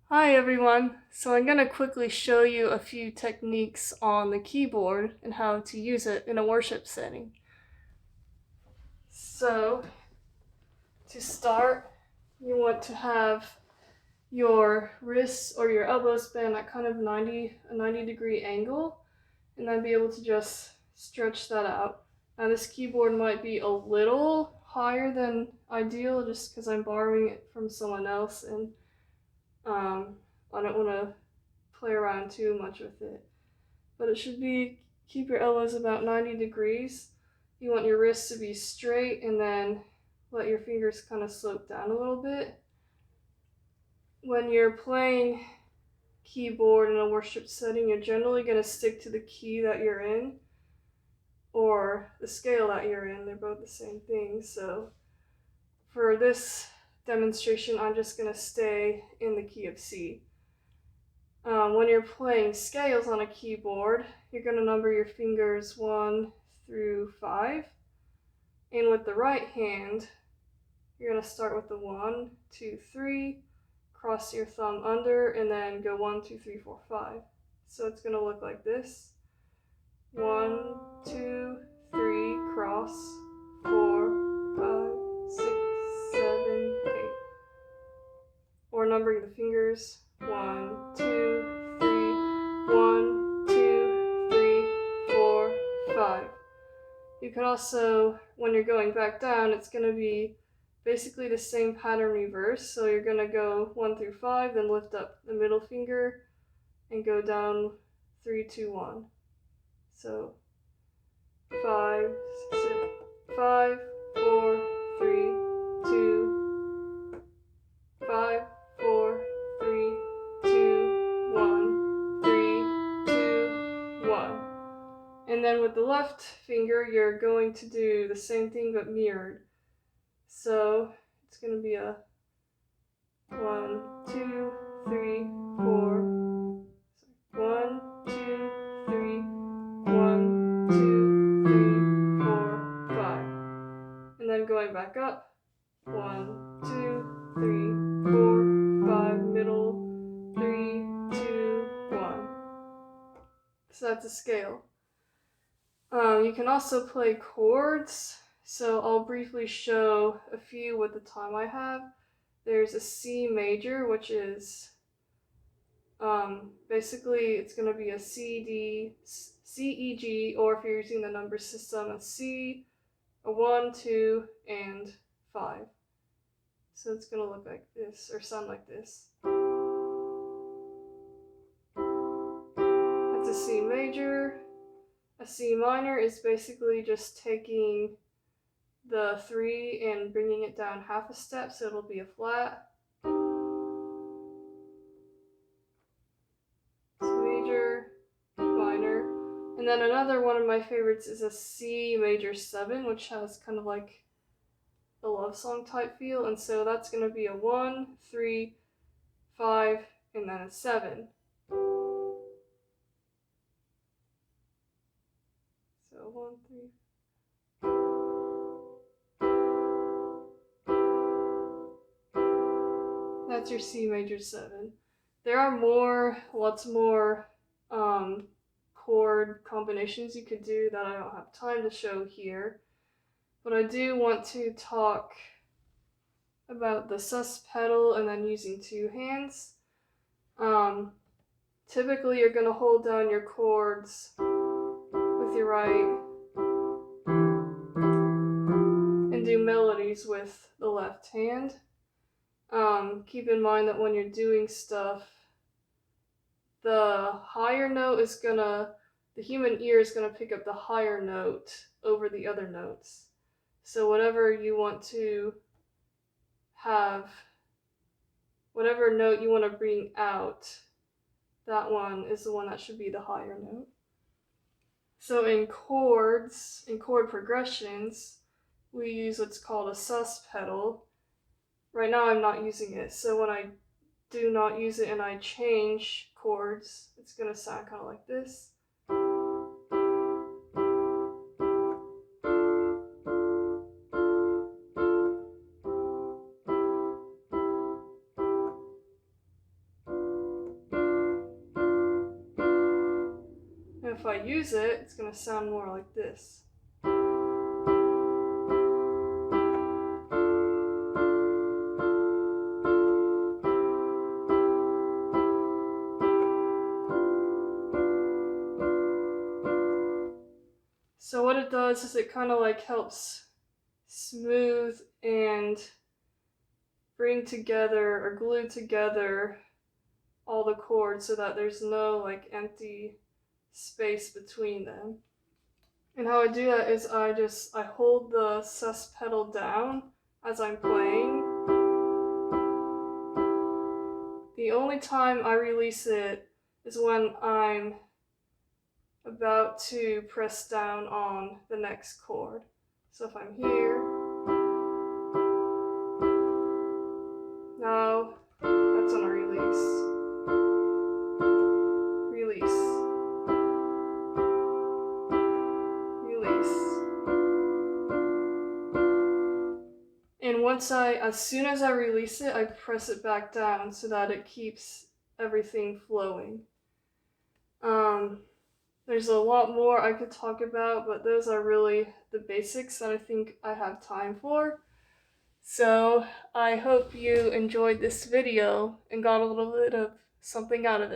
Hi everyone! So I'm going to quickly show you a few techniques on the keyboard and how to use it in a worship setting. So to start, you want to have your wrists or your elbows bend at kind of a 90 degree angle, and then be able to just stretch that out. Now this keyboard might be a little higher than ideal just because I'm borrowing it from someone else, and I don't want to play around too much with it. But it should be, keep your elbows about 90 degrees. You want your wrists to be straight and then let your fingers kind of slope down a little bit. When you're playing keyboard in a worship setting, you're generally going to stick to the key that you're in or the scale that you're in. They're both the same thing. So for this demonstration, I'm just going to stay in the key of C. When you're playing scales on a keyboard, you're going to number your fingers 1 through 5. And with the right hand, you're going to start with the 1, 2, 3, cross your thumb under, and then go 1, 2, 3, 4, 5. So it's going to look like this. 1, 2, 3, cross, 4, 5, 6, 7, 8. Or numbering the fingers, 1, 2, 3, 1, 2, 3, 4, 5. You can also, when you're going back down, it's going to be basically the same pattern reverse. So you're going to go 1 through 5, then lift up the middle finger and go down 3, 2, 1. So 5, 6, 5, 4, 3, 2, 5, 4, 3, 2, 1, 3, 2, 1. And then with the left finger, you're going to do the same thing but mirrored. So it's going to be a 1, 2, 3, 4. 1, 2, 3, 1, 2, 3, 4, 5. And then going back up. 1, 2, 3, 4, 5, middle, 3, 2, 1. So that's a scale. You can also play chords, so I'll briefly show a few with the time I have. There's a C major, which is basically it's going to be a C, D, C, E, G, or if you're using the number system, a C, a 1, 2, and 5. So it's going to look like this, or sound like this. That's a C major. A C minor is basically just taking the 3 and bringing it down half a step, so it'll be a flat. C major, minor. And then another one of my favorites is a C major 7, which has kind of like a love song type feel, and so that's going to be a 1, 3, 5, and then a 7. So 1, 3. That's your C major 7. There are lots more chord combinations you could do that I don't have time to show here. But I do want to talk about the sus pedal and then using 2 hands. Typically you're going to hold down your chords with your right and do melodies with the left hand. Keep in mind that when you're doing stuff, the higher note is the human ear is gonna pick up the higher note over the other notes. So whatever you want to have, whatever note you want to bring out, that one is the one that should be the higher note. So in chord progressions, we use what's called a sus pedal. Right now I'm not using it, so when I do not use it and I change chords, it's going to sound kind of like this. if I use it, it's going to sound more like this. So what it does is it kind of like helps smooth and bring together or glue together all the chords so that there's no like empty space between them. And how I do that is I hold the sus pedal down as I'm playing. The only time I release it is when I'm about to press down on the next chord. So if I'm here, now that's on a release. Release. Release. And as soon as I release it, I press it back down so that it keeps everything flowing. There's a lot more I could talk about, but those are really the basics that I think I have time for. So I hope you enjoyed this video and got a little bit of something out of it.